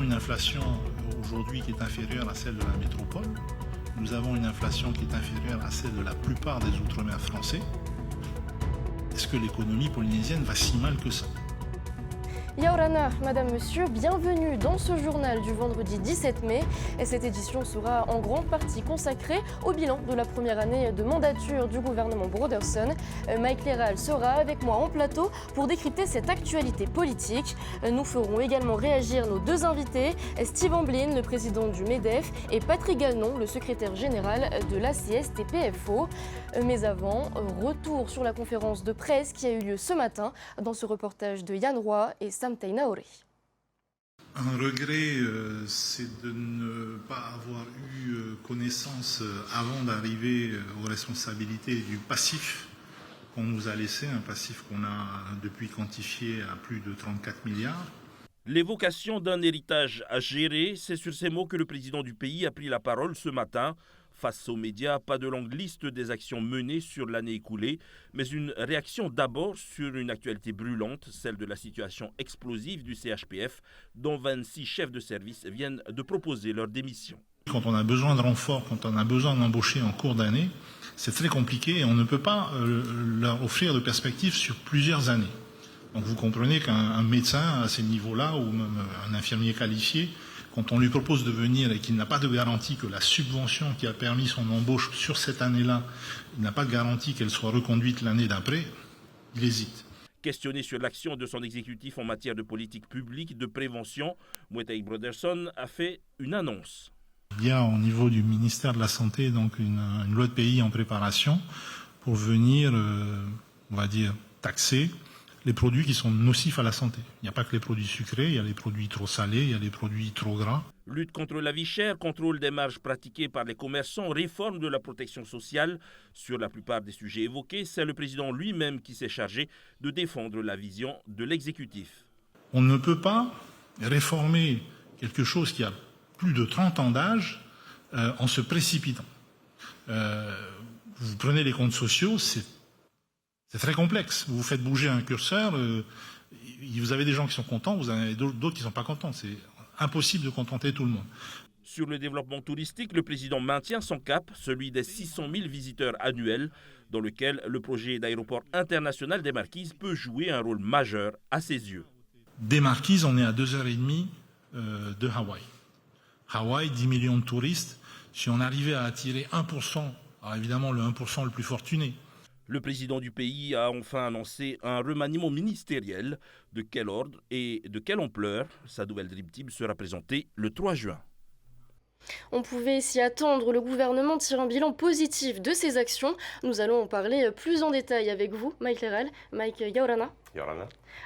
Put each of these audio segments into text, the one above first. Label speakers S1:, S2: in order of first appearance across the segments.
S1: une inflation aujourd'hui qui est inférieure à celle de la métropole. Nous avons une inflation qui est inférieure à celle de la plupart des outre-mer français. Est-ce que l'économie polynésienne va si mal que ça ?
S2: Yaorana, Madame, Monsieur, bienvenue dans ce journal du vendredi 17 mai. Et cette édition sera en grande partie consacrée au bilan de la première année de mandature du gouvernement Broderson. Mike Leral sera avec moi en plateau pour décrypter cette actualité politique. Nous ferons également réagir nos deux invités, Steve Amblin, le président du MEDEF, et Patrick Gagnon, le secrétaire général de la CSTPFO. Mais avant, retour sur la conférence de presse qui a eu lieu ce matin dans ce reportage de Yann Roy et Sam Tainaori.
S1: Un regret, c'est de ne pas avoir eu connaissance avant d'arriver aux responsabilités du passif qu'on nous a laissé, un passif qu'on a depuis quantifié à plus de 34 milliards.
S3: L'évocation d'un héritage à gérer, c'est sur ces mots que le président du pays a pris la parole ce matin. Face aux médias, pas de longue liste des actions menées sur l'année écoulée, mais une réaction d'abord sur une actualité brûlante, celle de la situation explosive du CHPF, dont 26 chefs de service viennent de proposer leur démission.
S1: Quand on a besoin de renforts, quand on a besoin d'embaucher en cours d'année, c'est très compliqué et on ne peut pas leur offrir de perspectives sur plusieurs années. Donc vous comprenez qu'un médecin à ces niveaux-là, ou même un infirmier qualifié, quand on lui propose de venir et qu'il n'a pas de garantie que la subvention qui a permis son embauche sur cette année-là, il n'a pas de garantie qu'elle soit reconduite l'année d'après, il hésite.
S3: Questionné sur l'action de son exécutif en matière de politique publique de prévention, Moetai Broderson a fait une annonce.
S1: Il y a au niveau du ministère de la Santé donc une loi de pays en préparation pour venir, on va dire, taxer les produits qui sont nocifs à la santé. Il n'y a pas que les produits sucrés, il y a les produits trop salés, il y a les produits trop gras.
S3: Lutte contre la vie chère, contrôle des marges pratiquées par les commerçants, réforme de la protection sociale. Sur la plupart des sujets évoqués, c'est le président lui-même qui s'est chargé de défendre la vision de l'exécutif.
S1: On ne peut pas réformer quelque chose qui a plus de 30 ans d'âge en se précipitant. Vous prenez les comptes sociaux, c'est très complexe. Vous faites bouger un curseur, vous avez des gens qui sont contents, vous en avez d'autres qui ne sont pas contents. C'est impossible de contenter tout le monde.
S3: Sur le développement touristique, le président maintient son cap, celui des 600 000 visiteurs annuels, dans lequel le projet d'aéroport international des Marquises peut jouer un rôle majeur à ses yeux.
S1: Des Marquises, on est à 2h30 de Hawaï. Hawaï, 10 millions de touristes. Si on arrivait à attirer 1%, alors évidemment le 1% le plus fortuné,
S3: le président du pays a enfin annoncé un remaniement ministériel. De quel ordre et de quelle ampleur? Sa nouvelle Dream Team sera présentée le 3 juin.
S2: On pouvait s'y attendre, le gouvernement tire un bilan positif de ses actions. Nous allons en parler plus en détail avec vous, Mike Leral. Mike Yaorana.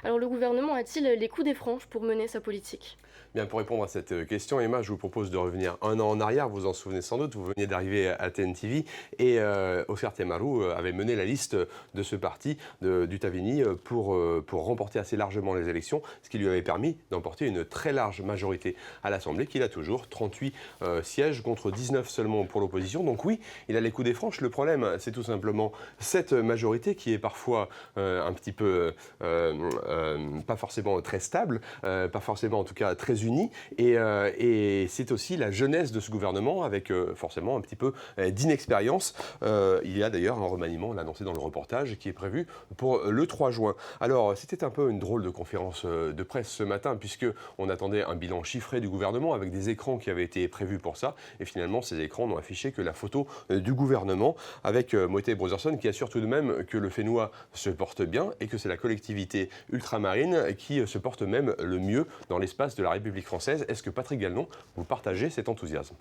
S2: Alors le gouvernement a-t-il les coups des franges pour mener sa politique ?
S4: Bien, pour répondre à cette question, Emma, je vous propose de revenir un an en arrière. Vous en souvenez sans doute, vous veniez d'arriver à TNTV et Oscar Temaru avait mené la liste de ce parti du Tavini pour remporter assez largement les élections, ce qui lui avait permis d'emporter une très large majorité à l'Assemblée, qu'il a toujours, 38 sièges contre 19 seulement pour l'opposition. Donc oui, il a les coups des franches. Le problème, c'est tout simplement cette majorité qui est parfois un petit peu pas forcément très stable, pas forcément en tout cas très unis et c'est aussi la jeunesse de ce gouvernement avec forcément un petit peu d'inexpérience. Il y a d'ailleurs un remaniement, on l'a annoncé dans le reportage, qui est prévu pour le 3 juin. Alors c'était un peu une drôle de conférence de presse ce matin puisqu'on attendait un bilan chiffré du gouvernement avec des écrans qui avaient été prévus pour ça et finalement ces écrans n'ont affiché que la photo du gouvernement avec Moetai Broderson qui assure tout de même que le Fénois se porte bien et que c'est la collectivité ultramarine qui se porte même le mieux dans l'espace de la République française. Est-ce que Patrick Gagnon, vous partagez cet enthousiasme ?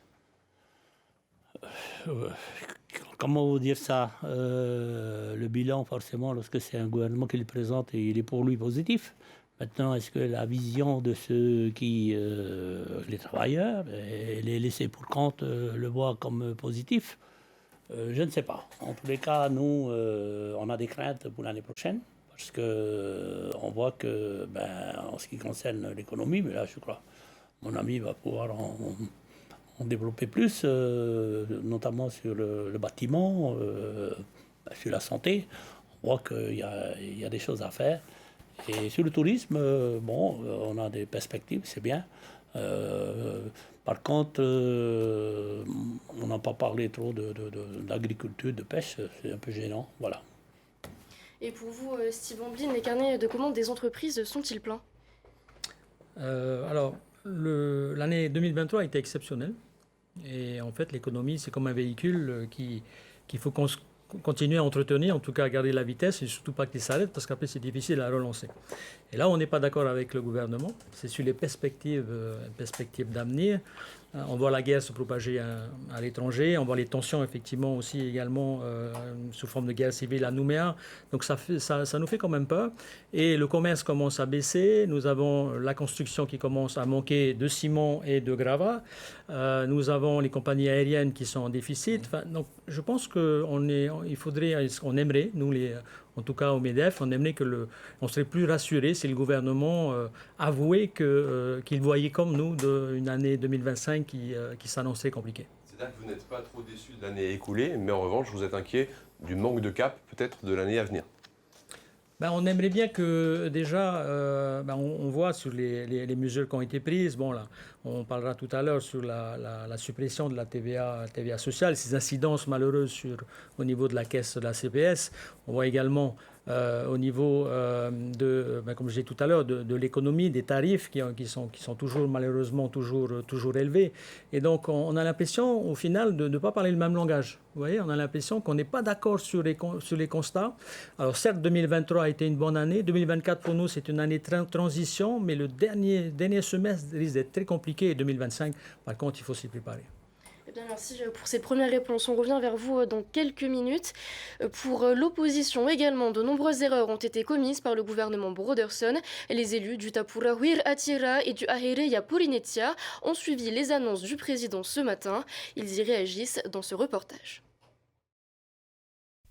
S5: Comment vous dire ça ? Le bilan, forcément, lorsque c'est un gouvernement qui le présente, il est pour lui positif. Maintenant, est-ce que la vision de ceux qui, les travailleurs, et les laissés pour compte, le voient comme positif ? Je ne sais pas. En tous les cas, nous, on a des craintes pour l'année prochaine. Parce qu'on voit que, en ce qui concerne l'économie, mais là, je crois, mon ami va pouvoir en développer plus, notamment sur le bâtiment, sur la santé. On voit qu'il y a des choses à faire. Et sur le tourisme, on a des perspectives, c'est bien. Par contre, on n'a pas parlé trop d'agriculture, de pêche, c'est un peu gênant, voilà.
S2: Et pour vous, Steve Amblin, les carnets de commandes des entreprises sont-ils pleins?
S6: Alors, l'année 2023 a été exceptionnelle. Et en fait, l'économie, c'est comme un véhicule qu'il faut continuer à entretenir, en tout cas à garder la vitesse et surtout pas qu'il s'arrête parce qu'après, c'est difficile à relancer. Et là, on n'est pas d'accord avec le gouvernement. C'est sur les perspectives d'avenir. On voit la guerre se propager à l'étranger. On voit les tensions, effectivement, aussi également sous forme de guerre civile à Nouméa. Donc ça nous fait quand même peur. Et le commerce commence à baisser. Nous avons la construction qui commence à manquer de ciment et de gravat. Nous avons les compagnies aériennes qui sont en déficit. Enfin, donc je pense qu'on aimerait, nous, en tout cas au MEDEF, on aimerait on serait plus rassurés si le gouvernement avouait qu'il voyait comme nous une année 2025 qui s'annonçait compliquée.
S4: C'est-à-dire que vous n'êtes pas trop déçu de l'année écoulée, mais en revanche, vous êtes inquiet du manque de cap peut-être de l'année à venir.
S6: On aimerait bien que déjà, on voit sur les mesures qui ont été prises. Bon, là, on parlera tout à l'heure sur la suppression de la TVA sociale, ces incidences malheureuses au niveau de la caisse de la CPS. On voit également au niveau comme je disais tout à l'heure, de l'économie, des tarifs qui sont toujours malheureusement toujours élevés. Et donc on a l'impression au final de ne pas parler le même langage. Vous voyez, on a l'impression qu'on n'est pas d'accord sur les constats. Alors certes, 2023 a été une bonne année. 2024 pour nous, c'est une année de transition, mais le dernier semestre risque d'être très compliqué. Et 2025, par contre, il faut s'y préparer.
S2: Eh bien, merci pour ces premières réponses. On revient vers vous dans quelques minutes. Pour l'opposition également, de nombreuses erreurs ont été commises par le gouvernement Broderson. Les élus du Tapura Huir Atira et du Ahereya Porinetia ont suivi les annonces du président ce matin. Ils y réagissent dans ce reportage.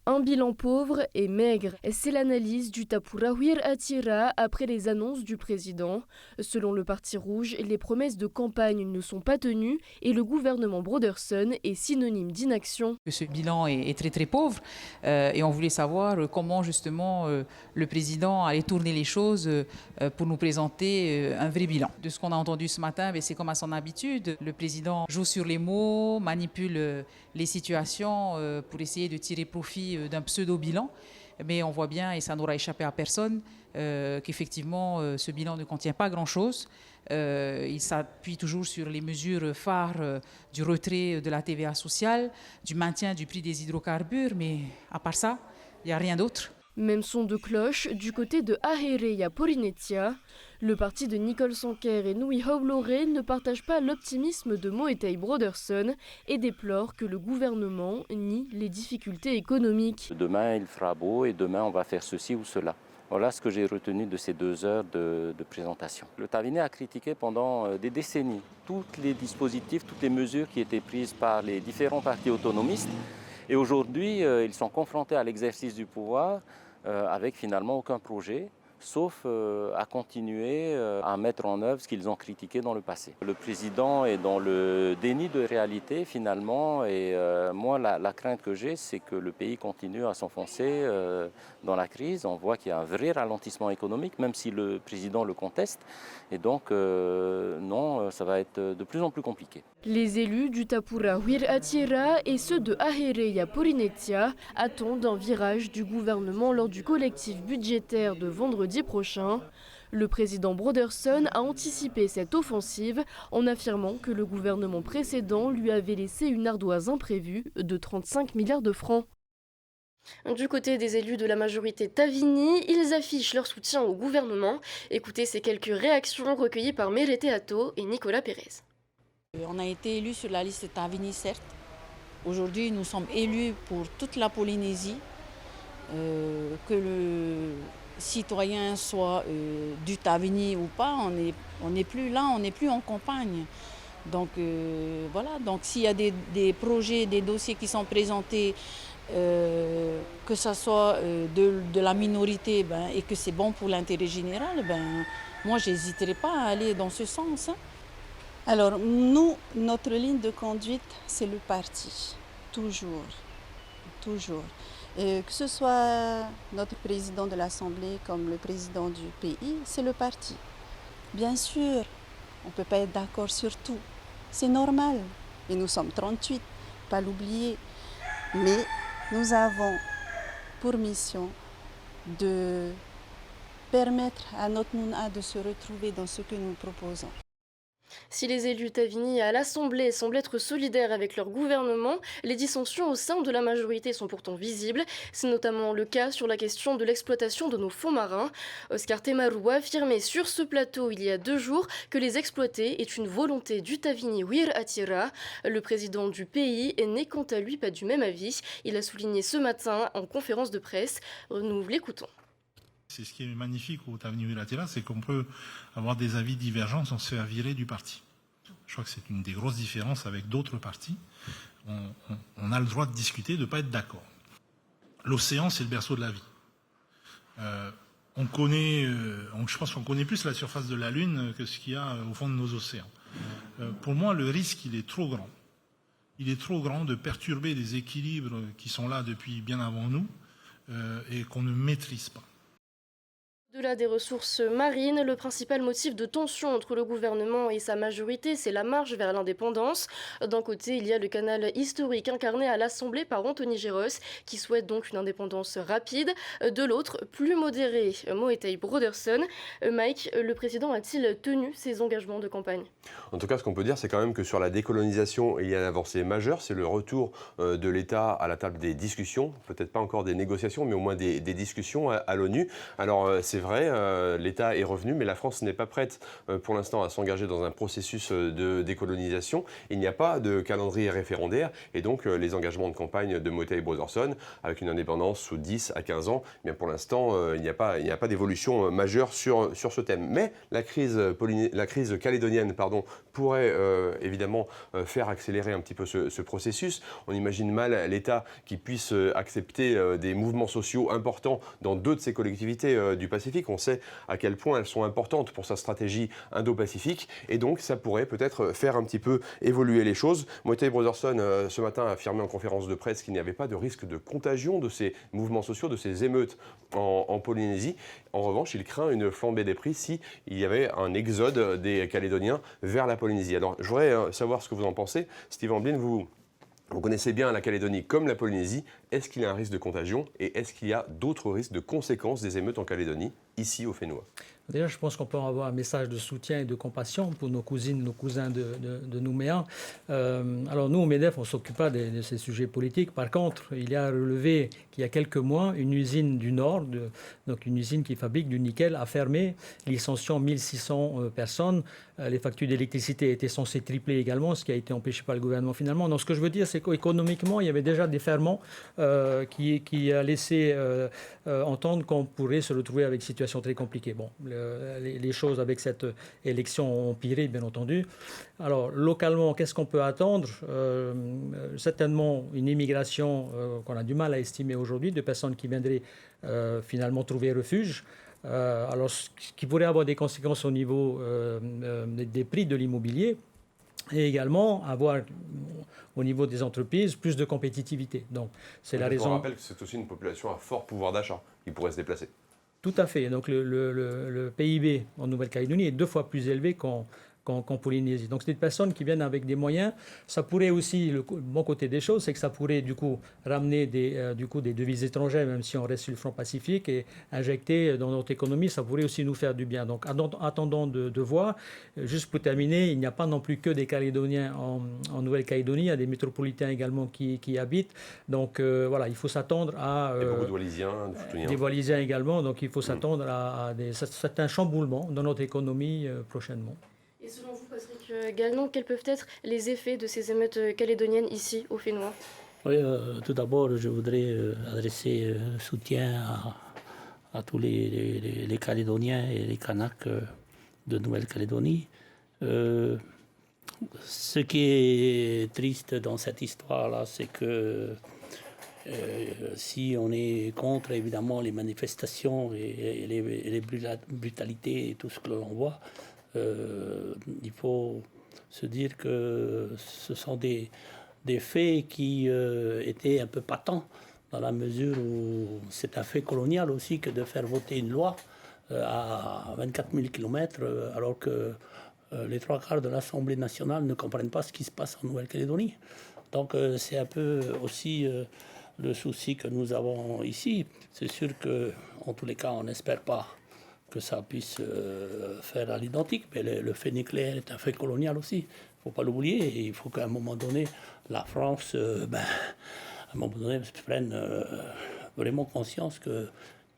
S2: Un bilan pauvre et maigre, c'est l'analyse du Tapura Huir Atira après les annonces du président. Selon le Parti rouge, les promesses de campagne ne sont pas tenues et le gouvernement Broderson est synonyme d'inaction.
S7: Ce bilan est très très pauvre et on voulait savoir comment justement le président allait tourner les choses pour nous présenter un vrai bilan. De ce qu'on a entendu ce matin, c'est comme à son habitude. Le président joue sur les mots, manipule les situations pour essayer de tirer profit d'un pseudo-bilan, mais on voit bien, et ça n'aura échappé à personne, qu'effectivement ce bilan ne contient pas grand-chose. Il s'appuie toujours sur les mesures phares du retrait de la TVA sociale, du maintien du prix des hydrocarbures, mais à part ça, il n'y a rien d'autre.
S2: Même son de cloche du côté de Ahereya Porinetia. Le parti de Nicole Sanker et Nui Haubloré ne partagent pas l'optimisme de Moetei Broderson et déplorent que le gouvernement nie les difficultés économiques.
S8: Demain il fera beau et demain on va faire ceci ou cela. Voilà ce que j'ai retenu de ces 2 heures de présentation. Le Tavené a critiqué pendant des décennies tous les dispositifs, toutes les mesures qui étaient prises par les différents partis autonomistes. Et aujourd'hui, ils sont confrontés à l'exercice du pouvoir avec finalement aucun projet, sauf à continuer à mettre en œuvre ce qu'ils ont critiqué dans le passé. Le président est dans le déni de réalité finalement, et moi la crainte que j'ai, c'est que le pays continue à s'enfoncer dans la crise. On voit qu'il y a un vrai ralentissement économique, même si le président le conteste, et donc non, ça va être de plus en plus compliqué.
S2: Les élus du Tapura Huir Atira et ceux de Ahereya Porinetia attendent un virage du gouvernement lors du collectif budgétaire de vendredi prochain. Le président Broderson a anticipé cette offensive en affirmant que le gouvernement précédent lui avait laissé une ardoise imprévue de 35 milliards de francs. Du côté des élus de la majorité Tavini, ils affichent leur soutien au gouvernement. Écoutez ces quelques réactions recueillies par Merete Atto et Nicolas Pérez.
S9: On a été élus sur la liste Tavini, certes. Aujourd'hui, nous sommes élus pour toute la Polynésie. Que le citoyen soit du Tavini ou pas, on n'est plus là, on n'est plus en campagne. Donc voilà, donc s'il y a des projets, des dossiers qui sont présentés, que ce soit de la minorité et que c'est bon pour l'intérêt général, moi je n'hésiterai pas à aller dans ce sens.
S10: Alors nous, notre ligne de conduite, c'est le parti, toujours, toujours. Que ce soit notre président de l'Assemblée comme le président du pays, c'est le parti. Bien sûr, On ne peut pas être d'accord sur tout. C'est normal. Et nous sommes 38, pas l'oublier. Mais nous avons pour mission de permettre à notre Mouna de se retrouver dans ce que nous proposons.
S2: Si les élus Tavini à l'Assemblée semblent être solidaires avec leur gouvernement, les dissensions au sein de la majorité sont pourtant visibles. C'est notamment le cas sur la question de l'exploitation de nos fonds marins. Oscar Temaru a affirmé sur ce plateau il y a 2 jours que les exploiter est une volonté du Tavini Wir Atira. Le président du pays n'est quant à lui pas du même avis. Il a souligné ce matin en conférence de presse. Nous l'écoutons.
S1: C'est ce qui est magnifique au Tavini Wiratira, c'est qu'on peut avoir des avis divergents sans se faire virer du parti. Je crois que c'est une des grosses différences avec d'autres partis. On a le droit de discuter, de ne pas être d'accord. L'océan, c'est le berceau de la vie. Je pense qu'on connaît plus la surface de la Lune que ce qu'il y a au fond de nos océans. Pour moi, le risque, il est trop grand. Il est trop grand de perturber des équilibres qui sont là depuis bien avant nous et qu'on ne maîtrise pas.
S2: Au-delà des ressources marines, le principal motif de tension entre le gouvernement et sa majorité, c'est la marche vers l'indépendance. D'un côté, il y a le canal historique incarné à l'Assemblée par Anthony Géros, qui souhaite donc une indépendance rapide. De l'autre, plus modéré, Moetai Broderson. Mike, le président a-t-il tenu ses engagements de campagne?
S4: En tout cas, ce qu'on peut dire, c'est quand même que sur la décolonisation, il y a une avancée majeure. C'est le retour de l'État à la table des discussions, peut-être pas encore des négociations, mais au moins des discussions à l'ONU. Alors, c'est vrai, l'État est revenu, mais la France n'est pas prête pour l'instant à s'engager dans un processus de décolonisation. Il n'y a pas de calendrier référendaire et donc les engagements de campagne de Moetai Broderson avec une indépendance sous 10 à 15 ans, bien pour l'instant, il n'y a pas d'évolution majeure sur ce thème. Mais la crise calédonienne pourrait évidemment faire accélérer un petit peu ce processus. On imagine mal l'État qui puisse accepter des mouvements sociaux importants dans 2 de ces collectivités du Pacifique. On sait à quel point elles sont importantes pour sa stratégie indo-pacifique et donc ça pourrait peut-être faire un petit peu évoluer les choses. Moetai Broderson ce matin a affirmé en conférence de presse qu'il n'y avait pas de risque de contagion de ces mouvements sociaux, de ces émeutes en Polynésie. En revanche, il craint une flambée des prix s'il y avait un exode des Calédoniens vers la Polynésie. Alors je voudrais savoir ce que vous en pensez. Steve Amblin, vous connaissez bien la Calédonie comme la Polynésie. Est-ce qu'il y a un risque de contagion et est-ce qu'il y a d'autres risques de conséquences des émeutes en Calédonie, ici au Fénois?
S6: Déjà, je pense qu'on peut avoir un message de soutien et de compassion pour nos cousines, nos cousins de Nouméa. Alors nous, au MEDEF, on ne s'occupe pas de ces sujets politiques. Par contre, il y a relevé qu'il y a quelques mois, une usine du Nord, donc une usine qui fabrique du nickel, a fermé, licenciant 1600 personnes. Les factures d'électricité étaient censées tripler également, ce qui a été empêché par le gouvernement finalement. Donc ce que je veux dire, c'est qu'économiquement, il y avait déjà des ferments qui a laissé entendre qu'on pourrait se retrouver avec une situation très compliquée. Bon, les choses avec cette élection ont empiré, bien entendu. Alors, localement, qu'est-ce qu'on peut attendre? Certainement une immigration qu'on a du mal à estimer aujourd'hui, de personnes qui viendraient finalement trouver refuge. Alors, ce qui pourrait avoir des conséquences au niveau des prix de l'immobilier et également avoir au niveau des entreprises plus de compétitivité. Donc, c'est la raison.
S4: Je rappelle que c'est aussi une population à fort pouvoir d'achat qui pourrait se déplacer.
S6: Tout à fait. Donc le PIB en Nouvelle-Calédonie est 2 fois plus élevé qu'en Polynésie. Donc c'est des personnes qui viennent avec des moyens. Ça pourrait aussi, le bon côté des choses, c'est que ça pourrait du coup ramener des devises étrangères, même si on reste sur le front pacifique, et injecter dans notre économie, ça pourrait aussi nous faire du bien. Donc attendons de voir. Juste pour terminer, il n'y a pas non plus que des Calédoniens en Nouvelle-Calédonie, il y a des métropolitains également qui habitent. Donc voilà, il faut s'attendre à...
S4: Il y a beaucoup de Wallisiens,
S6: des Wallisiens également, donc il faut s'attendre à certains chamboulements dans notre économie prochainement.
S2: Et selon vous, Patrick Gagnon, quels peuvent être les effets de ces émeutes calédoniennes ici, au Fénois?
S5: Oui, tout d'abord, je voudrais adresser un soutien à tous les Calédoniens et les Kanaks de Nouvelle-Calédonie. Ce qui est triste dans cette histoire-là, c'est que si on est contre, évidemment, les manifestations et les brutalités et tout ce que l'on voit, il faut se dire que ce sont des faits qui étaient un peu patents, dans la mesure où c'est un fait colonial aussi que de faire voter une loi à 24 000 km, alors que les 3/4 de l'Assemblée nationale ne comprennent pas ce qui se passe en Nouvelle-Calédonie. Donc c'est un peu aussi le souci que nous avons ici. C'est sûr qu'en tous les cas, on n'espère pas que ça puisse faire à l'identique, mais le fait nucléaire est un fait colonial aussi. Il ne faut pas l'oublier. Et il faut qu'à un moment donné, la France à un moment donné, prenne vraiment conscience qu'il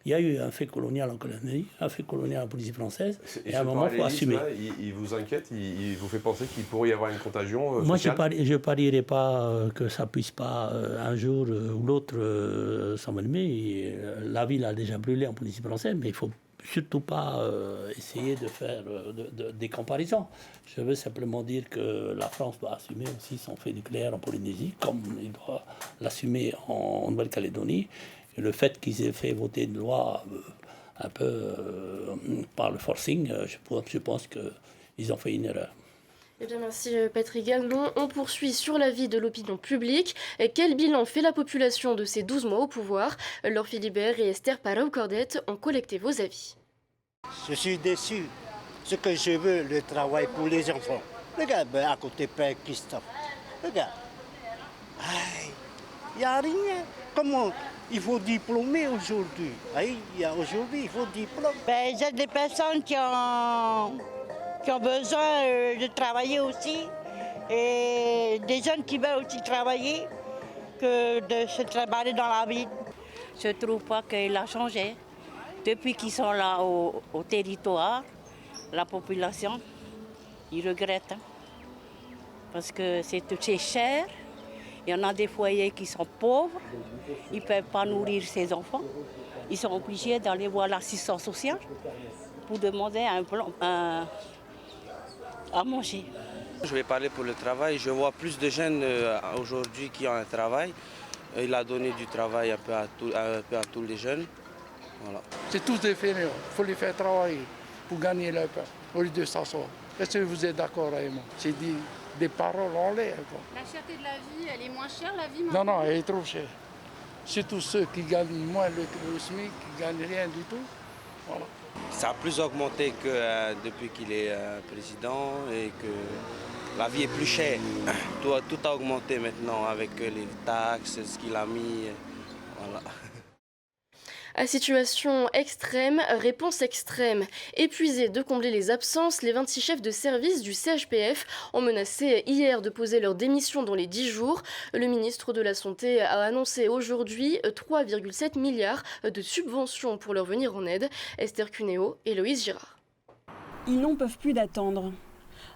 S5: y a eu un fait colonial en colonie, un fait colonial en Polynésie française, et à un moment, il faut assumer.
S4: Il vous inquiète, il vous fait penser qu'il pourrait y avoir une contagion
S5: Moi,
S4: sociale?
S5: je ne parierais pas que ça puisse pas, un jour ou l'autre, s'envenimer. La ville a déjà brûlé en Polynésie française, mais il ne faut surtout pas essayer de faire des comparaisons. Je veux simplement dire que la France doit assumer aussi son fait nucléaire en Polynésie, comme il doit l'assumer en Nouvelle-Calédonie. Et le fait qu'ils aient fait voter une loi un peu par le forcing, je pense qu'ils ont fait une erreur.
S2: Eh bien, merci Patrick Gallon. On poursuit sur l'avis de l'opinion publique. Et quel bilan fait la population de ces 12 mois au pouvoir? Laure Philibert et Esther Parao-Cordette ont collecté vos avis.
S11: Je suis déçu. Ce que je veux, le travail pour les enfants. Regarde, à côté Père Christophe. Regarde. Il n'y a rien. Comment il faut diplômer aujourd'hui? Aujourd'hui, il faut diplômer.
S12: J'ai des personnes qui ont besoin de travailler aussi, et des jeunes qui veulent aussi travailler, que de se travailler dans la ville.
S13: Je ne trouve pas qu'il a changé. Depuis qu'ils sont là au territoire, la population, ils regrettent. Parce que c'est cher. Il y en a des foyers qui sont pauvres, ils ne peuvent pas nourrir ses enfants. Ils sont obligés d'aller voir l'assistance sociale pour demander un plan à manger.
S14: Je vais parler pour le travail. Je vois plus de jeunes aujourd'hui qui ont un travail. Il a donné du travail un peu à tous les jeunes. Voilà.
S15: C'est tous des fainéants. Il faut les faire travailler pour gagner leur pain au lieu de s'asseoir. Est-ce que vous êtes d'accord avec moi? C'est des paroles en l'air.
S16: La cherté de la vie, elle est moins chère, la vie maintenant?
S15: Non, elle est trop chère. Surtout ceux qui gagnent moins le SMIC, qui ne gagnent rien du tout. Voilà.
S14: Ça a plus augmenté que depuis qu'il est président et que la vie est plus chère. Tout a augmenté maintenant avec les taxes, ce qu'il a mis. Voilà.
S2: À situation extrême, réponse extrême. Épuisés de combler les absences, les 26 chefs de service du CHPF ont menacé hier de poser leur démission dans les 10 jours. Le ministre de la Santé a annoncé aujourd'hui 3,7 milliards de subventions pour leur venir en aide. Esther Cuneo et Loïse Girard.
S17: Ils n'en peuvent plus d'attendre.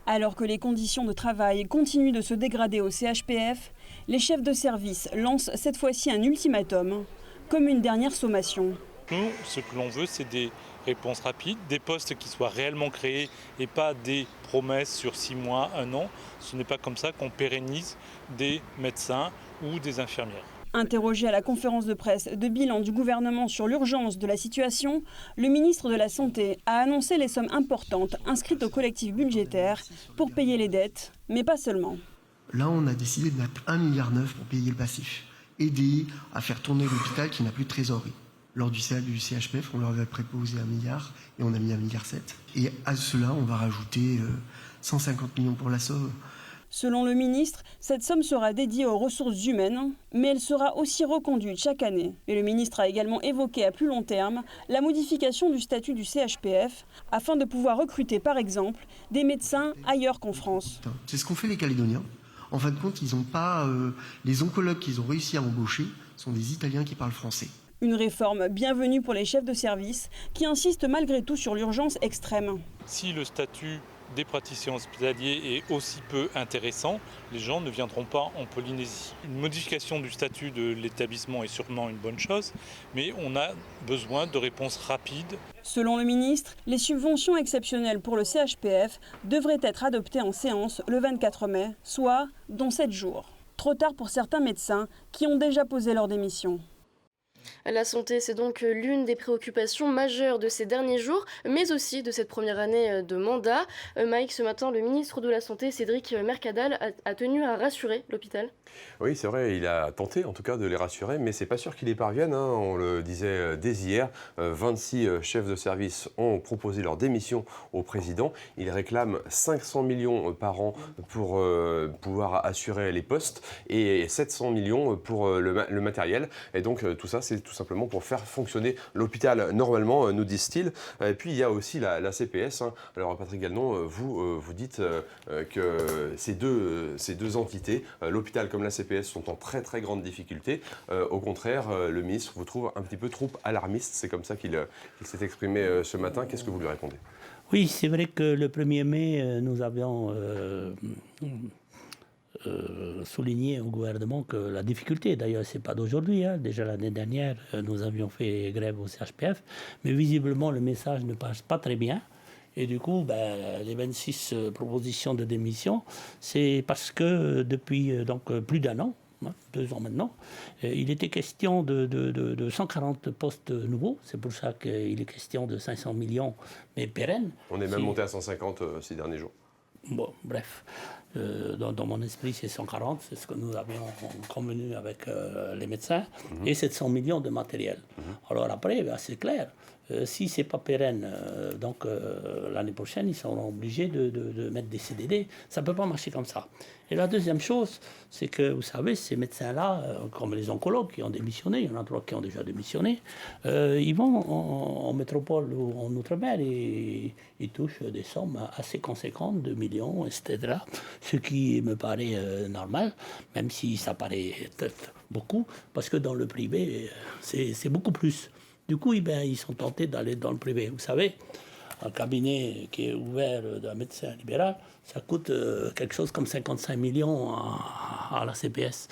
S17: Alors que les conditions de travail continuent de se dégrader au CHPF, les chefs de service lancent cette fois-ci un ultimatum, comme une dernière sommation.
S18: Nous, ce que l'on veut, c'est des réponses rapides, des postes qui soient réellement créés et pas des promesses sur 6 mois, 1 an. Ce n'est pas comme ça qu'on pérennise des médecins ou des infirmières.
S17: Interrogé à la conférence de presse de bilan du gouvernement sur l'urgence de la situation, le ministre de la Santé a annoncé les sommes importantes inscrites au collectif budgétaire pour payer les dettes, mais pas seulement.
S19: Là, on a décidé de mettre 1,9 milliard pour payer le passif. Aider à faire tourner l'hôpital qui n'a plus de trésorerie. Lors du CHPF, on leur avait proposé 1 milliard et on a mis 1,7 milliard. Et à cela, on va rajouter 150 millions pour la sauve.
S17: Selon le ministre, cette somme sera dédiée aux ressources humaines, mais elle sera aussi reconduite chaque année. Et le ministre a également évoqué à plus long terme la modification du statut du CHPF afin de pouvoir recruter par exemple des médecins ailleurs qu'en France.
S19: C'est ce qu'ont fait les Calédoniens. En fin de compte, ils n'ont pas les oncologues qu'ils ont réussi à embaucher sont des Italiens qui parlent français.
S17: Une réforme bienvenue pour les chefs de service qui insistent malgré tout sur l'urgence extrême.
S18: Si le statut des praticiens hospitaliers est aussi peu intéressant, les gens ne viendront pas en Polynésie. Une modification du statut de l'établissement est sûrement une bonne chose, mais on a besoin de réponses rapides.
S17: Selon le ministre, les subventions exceptionnelles pour le CHPF devraient être adoptées en séance le 24 mai, soit dans 7 jours. Trop tard pour certains médecins qui ont déjà posé leur démission.
S2: La santé, c'est donc l'une des préoccupations majeures de ces derniers jours, mais aussi de cette première année de mandat. Mike, ce matin, le ministre de la Santé, Cédric Mercadal, a tenu à rassurer l'hôpital.
S4: Oui, c'est vrai, il a tenté en tout cas de les rassurer, mais c'est pas sûr qu'il y parvienne. On le disait dès hier, 26 chefs de service ont proposé leur démission au président. Ils réclament 500 millions par an pour pouvoir assurer les postes et 700 millions pour le matériel. Et donc tout ça, c'est tout simplement pour faire fonctionner l'hôpital normalement, nous disent-ils. Et puis il y a aussi la CPS. Alors Patrick Gallon, vous dites que ces deux entités, l'hôpital comme la CPS, sont en très très grande difficulté. Au contraire, le ministre vous trouve un petit peu trop alarmiste. C'est comme ça qu'il s'est exprimé ce matin. Qu'est-ce que vous lui répondez ?
S5: Oui, c'est vrai que le 1er mai, nous avions souligné au gouvernement que la difficulté, d'ailleurs c'est pas d'aujourd'hui, déjà l'année dernière nous avions fait grève au CHPF, mais visiblement le message ne passe pas très bien. Et du coup, les 26 propositions de démission, c'est parce que depuis plus d'un an, 2 ans maintenant, il était question de 140 postes nouveaux. C'est pour ça qu'il est question de 500 millions, mais pérennes.
S4: On est même monté à 150 ces derniers jours.
S5: Bon, bref. Dans mon esprit, c'est 140, c'est ce que nous avions convenu avec les médecins, et 700 millions de matériel. Alors après, c'est clair, si ce n'est pas pérenne, l'année prochaine, ils seront obligés de mettre des CDD. Ça ne peut pas marcher comme ça. Et la deuxième chose, c'est que, vous savez, ces médecins-là, comme les oncologues qui ont démissionné, il y en a 3 qui ont déjà démissionné, ils vont en métropole ou en Outre-mer et ils touchent des sommes assez conséquentes, 2 millions, etc. Ce qui me paraît normal, même si ça paraît peut-être beaucoup, parce que dans le privé, c'est beaucoup plus. Du coup, ils sont tentés d'aller dans le privé. Vous savez, un cabinet qui est ouvert d'un médecin libéral, ça coûte quelque chose comme 55 millions à la CPS.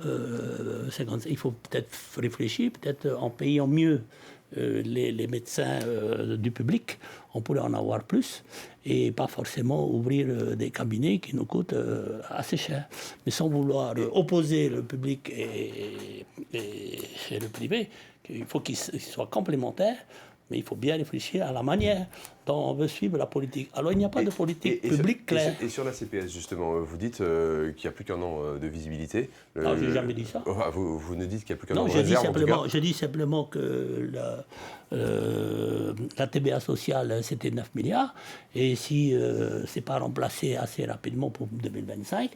S5: Il faut peut-être réfléchir, peut-être en payant mieux les médecins du public, on pourrait en avoir plus et pas forcément ouvrir des cabinets qui nous coûtent assez cher. Mais sans vouloir opposer le public et le privé, il faut qu'ils soient complémentaires, mais il faut bien réfléchir à la manière dont on veut suivre la politique. Alors il n'y a pas de politique publique claire.
S4: Et sur la CPS, justement, vous dites qu'il n'y a plus qu'un an de visibilité.
S5: Non, je n'ai jamais dit ça.
S4: Vous ne dites qu'il n'y a plus qu'un an de
S5: réserve,
S4: réserve,
S5: je dis simplement que la TVA sociale, c'était 9 milliards. Et si ce n'est pas remplacé assez rapidement pour 2025,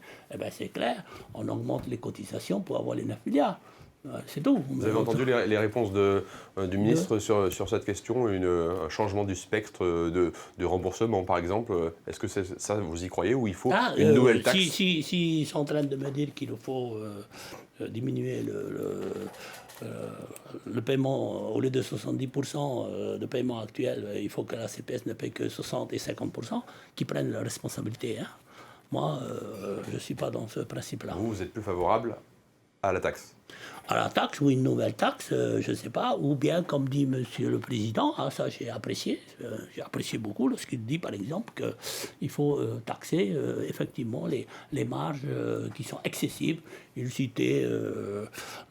S5: c'est clair, on augmente les cotisations pour avoir les 9 milliards. C'est tout.
S4: Vous avez entendu les réponses du ministre sur cette question, un changement du spectre de remboursement, par exemple. Est-ce que ça, vous y croyez, ou il faut une nouvelle taxe ?
S5: S'ils sont en train de me dire qu'il faut diminuer le paiement, au lieu de 70% de paiement actuel, il faut que la CPS ne paye que 60 et 50%, qu'ils prennent leurs responsabilités. Moi, je ne suis pas dans ce principe-là.
S4: Vous êtes plus favorable à la taxe ?
S5: À la taxe ou une nouvelle taxe, je ne sais pas, ou bien comme dit Monsieur le Président, ça j'ai apprécié beaucoup lorsqu'il dit par exemple qu'il faut taxer effectivement les marges qui sont excessives. Il citait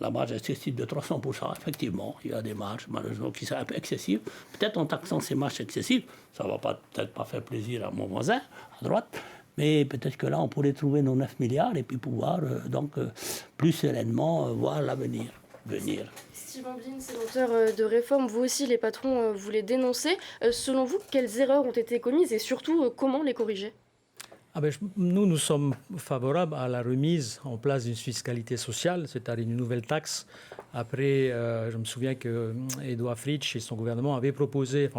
S5: la marge excessive de 300%, effectivement, il y a des marges malheureusement qui sont un peu excessives. Peut-être en taxant ces marges excessives, ça ne va peut-être pas faire plaisir à mon voisin à droite, mais peut-être que là, on pourrait trouver nos 9 milliards et puis pouvoir plus sereinement voir l'avenir venir.
S2: Steve Amblin, sénateur de réforme, vous aussi, les patrons, vous les dénoncez. Selon vous, quelles erreurs ont été commises et surtout, comment les corriger ?
S6: Nous sommes favorables à la remise en place d'une fiscalité sociale, c'est-à-dire une nouvelle taxe. Après, je me souviens que Édouard Fritsch et son gouvernement avaient proposé,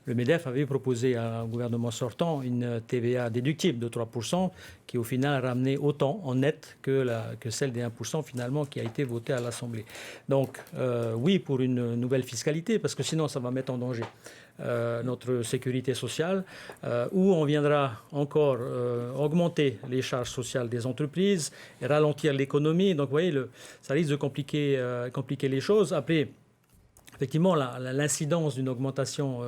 S6: le MEDEF avait proposé à un gouvernement sortant une TVA déductible de 3%, qui au final ramenait autant en net que celle des 1% finalement qui a été votée à l'Assemblée. Donc oui, pour une nouvelle fiscalité, parce que sinon ça va mettre en danger notre sécurité sociale, où on viendra encore augmenter les charges sociales des entreprises et ralentir l'économie. Donc vous voyez, ça risque de compliquer les choses. Après, effectivement l'incidence d'une augmentation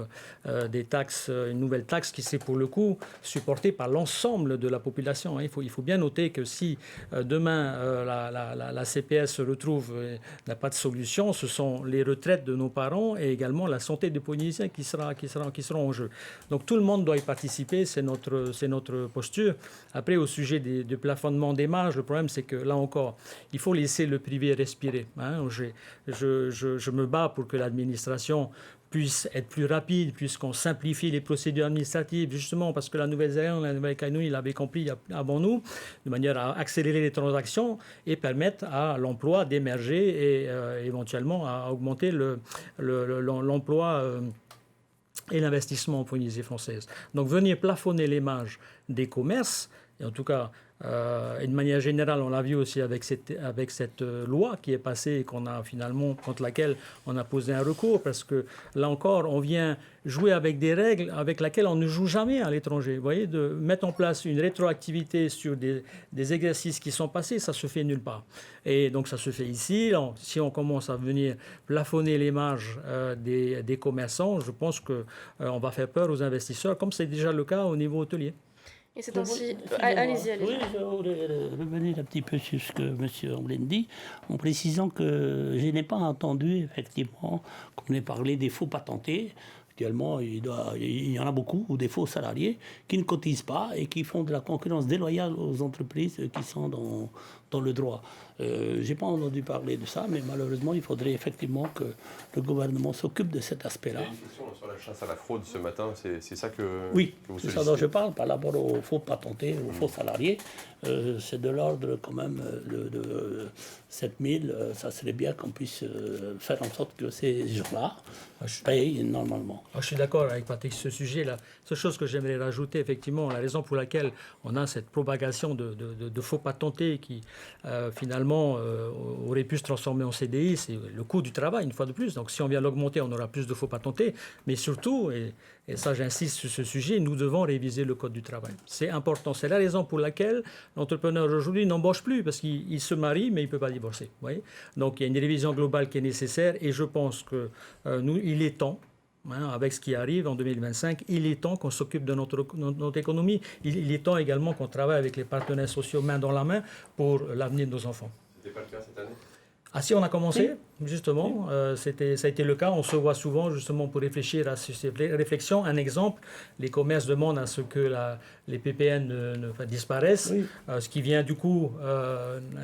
S6: des taxes, une nouvelle taxe qui serait pour le coup supportée par l'ensemble de la population. Il faut bien noter que si demain la CPS se retrouve, n'a pas de solution, ce sont les retraites de nos parents et également la santé des Polynésiens qui seront en jeu. Donc tout le monde doit y participer, c'est notre posture. Après, au sujet du plafonnement des marges, le problème c'est que là encore, il faut laisser le privé respirer. Je me bats pour que l'administration puisse être plus rapide, puisqu'on simplifie les procédures administratives, justement parce que la Nouvelle-Zélande, la Nouvelle-Calédonie l'avaient compris avant nous, de manière à accélérer les transactions et permettre à l'emploi d'émerger et éventuellement à augmenter l'emploi et l'investissement en Polynésie française. Donc venir plafonner les marges des commerces, et en tout cas, et de manière générale, on l'a vu aussi avec cette loi qui est passée et contre laquelle on a posé un recours, parce que là encore, on vient jouer avec des règles avec lesquelles on ne joue jamais à l'étranger. Vous voyez, de mettre en place une rétroactivité sur des exercices qui sont passés, ça se fait nulle part. Et donc ça se fait ici. Si on commence à venir plafonner les marges des commerçants, je pense qu'on va faire peur aux investisseurs, comme c'est déjà le cas au niveau hôtelier.
S2: Et c'est ainsi... Allez-y.
S5: Oui, je voudrais revenir un petit peu sur ce que M. Amblin dit, en précisant que je n'ai pas entendu, effectivement, qu'on ait parlé des faux patentés. Actuellement, il y en a beaucoup, ou des faux salariés, qui ne cotisent pas et qui font de la concurrence déloyale aux entreprises qui sont dans le droit. Je n'ai pas entendu parler de ça, mais malheureusement, il faudrait effectivement que le gouvernement s'occupe de cet aspect-là.
S4: Il y a une question sur la chasse à la fraude ce matin, c'est ça que
S5: oui,
S4: que vous
S5: c'est
S4: sollicitez.
S5: ça dont je parle, par rapport aux faux patentés, aux faux salariés. C'est de l'ordre quand même de 7000. Ça serait bien qu'on puisse faire en sorte que ces gens-là payent normalement.
S6: Je suis d'accord avec Patrick sur ce sujet. La seule chose que j'aimerais rajouter, effectivement, la raison pour laquelle on a cette propagation de faux patentés qui, finalement, aurait pu se transformer en CDI, c'est le coût du travail, une fois de plus. Donc, si on vient l'augmenter, on aura plus de faux patentés. Mais surtout, et ça, j'insiste sur ce sujet, nous devons réviser le Code du travail. C'est important. C'est la raison pour laquelle l'entrepreneur aujourd'hui n'embauche plus, parce qu'il se marie, mais il ne peut pas divorcer. Vous voyez. Donc, il y a une révision globale qui est nécessaire, et je pense que il est temps, avec ce qui arrive en 2025, il est temps qu'on s'occupe de notre économie. Il est temps également qu'on travaille avec les partenaires sociaux main dans la main pour l'avenir de nos enfants.
S4: C'était pas le cas cette année ?
S6: Ah si, on a commencé, justement. Ça a été le cas. On se voit souvent, justement, pour réfléchir à ces réflexions. Un exemple, les commerces demandent à ce que les PPN disparaissent, ce qui vient, du coup,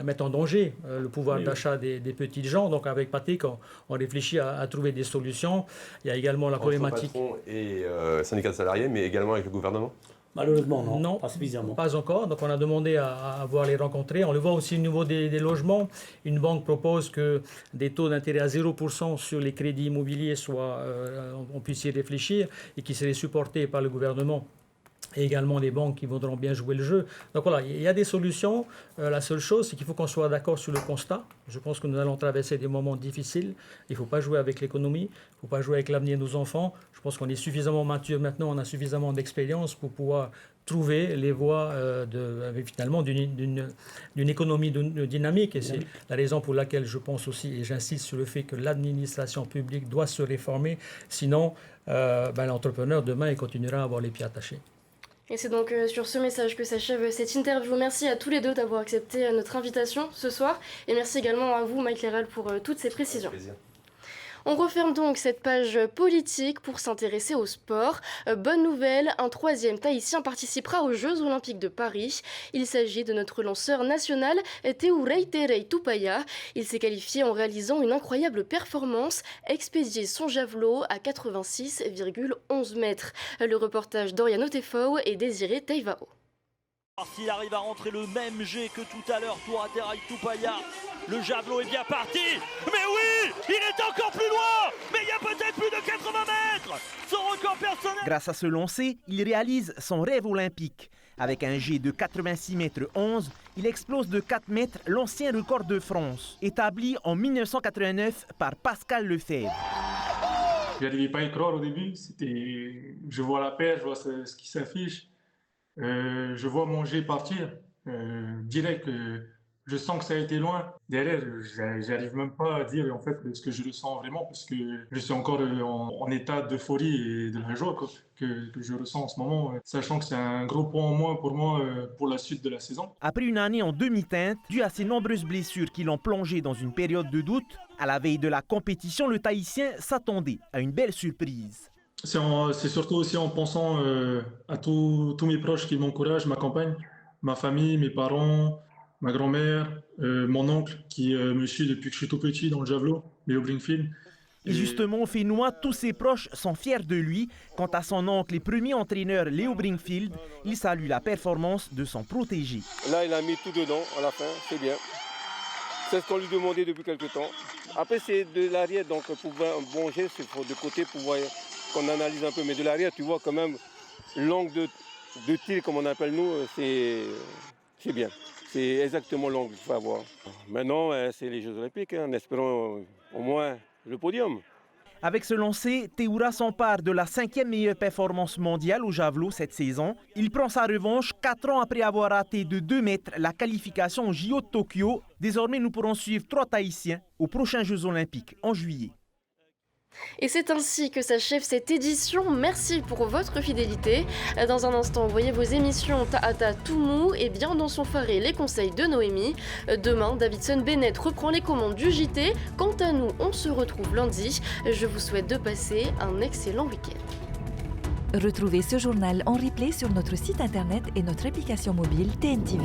S6: mettre en danger le pouvoir d'achat des petits gens. Donc, avec Patrick, on réfléchit à trouver des solutions. Il y a également la problématique...
S4: Entre patrons et syndicats de salariés, mais également avec le gouvernement ?
S5: Malheureusement, non, pas suffisamment.
S6: Pas encore. Donc, on a demandé à voir les rencontrer. On le voit aussi au niveau des logements. Une banque propose que des taux d'intérêt à 0% sur les crédits immobiliers on puisse y réfléchir et qui seraient supportés par le gouvernement. Et également les banques qui voudront bien jouer le jeu. Donc voilà, il y a des solutions. La seule chose, c'est qu'il faut qu'on soit d'accord sur le constat. Je pense que nous allons traverser des moments difficiles. Il ne faut pas jouer avec l'économie, il ne faut pas jouer avec l'avenir de nos enfants. Je pense qu'on est suffisamment mature maintenant, on a suffisamment d'expérience pour pouvoir trouver les voies finalement d'une économie dynamique. Et c'est la raison pour laquelle je pense aussi, et j'insiste sur le fait que l'administration publique doit se réformer. Sinon, l'entrepreneur, demain, il continuera à avoir les pieds attachés.
S2: Et c'est donc sur ce message que s'achève cette interview. Merci à tous les deux d'avoir accepté notre invitation ce soir. Et merci également à vous, Mike Léral, pour toutes ces précisions. On referme donc cette page politique pour s'intéresser au sport. Bonne nouvelle, un 3e Tahitien participera aux Jeux Olympiques de Paris. Il s'agit de notre lanceur national, Teurei Terei Tupaya. Il s'est qualifié en réalisant une incroyable performance, expédier son javelot à 86,11 mètres. Le reportage d'Oriano Tefau et Désiré Teivao.
S20: S'il arrive à rentrer le même jet que tout à l'heure, Teurei Tupaya, le javelot est bien parti. Mais oui, il est encore plus loin. Mais il y a peut-être plus de 80 mètres. Son record personnel.
S21: Grâce à ce lancer, il réalise son rêve olympique. Avec un jet de 86,11 mètres, il explose de 4 mètres l'ancien record de France, établi en 1989 par Pascal Lefebvre.
S22: Je n'arrivais pas à y croire au début. Je vois la paire, je vois ce qui s'affiche. Je vois mon jet partir direct. Je sens que ça a été loin. Derrière, j'arrive même pas à dire en fait ce que je ressens vraiment parce que je suis encore en état d'euphorie et de la joie que je ressens en ce moment, sachant que c'est un gros point en moins pour moi pour la suite de la saison.
S21: Après une année en demi-teinte, due à ses nombreuses blessures qui l'ont plongé dans une période de doute, à la veille de la compétition, le Tahitien s'attendait à une belle surprise.
S22: C'est surtout aussi en pensant à tous mes proches qui m'encouragent, m'accompagnent, ma famille, mes parents, ma grand-mère, mon oncle qui me suit depuis que je suis tout petit dans le javelot, Léo Bringfield.
S21: Et justement, au Fénois, tous ses proches sont fiers de lui. Quant à son oncle et premier entraîneur Léo Bringfield, il salue la performance de son protégé.
S3: Là, il a mis tout dedans à la fin, c'est bien. C'est ce qu'on lui demandait depuis quelques temps. Après, c'est de l'arrière, donc pour un bon geste, il faut de côté pour voir qu'on analyse un peu. Mais de l'arrière, tu vois quand même l'angle de tir, comme on appelle nous, c'est bien. C'est exactement l'angle qu'il faut avoir. Maintenant, c'est les Jeux Olympiques, en espérant au moins le podium.
S21: Avec ce lancer, Tehoura s'empare de la 5e meilleure performance mondiale au javelot cette saison. Il prend sa revanche 4 ans après avoir raté de 2 mètres la qualification au JO de Tokyo. Désormais, nous pourrons suivre 3 Tahitiens aux prochains Jeux Olympiques en juillet.
S2: Et c'est ainsi que s'achève cette édition. Merci pour votre fidélité. Dans un instant, voyez vos émissions Ta'ata Toumou et bien dans son faré les conseils de Noémie. Demain, Davidson Bennett reprend les commandes du JT. Quant à nous, on se retrouve lundi. Je vous souhaite de passer un excellent week-end.
S7: Retrouvez ce journal en replay sur notre site internet et notre application mobile TNTV.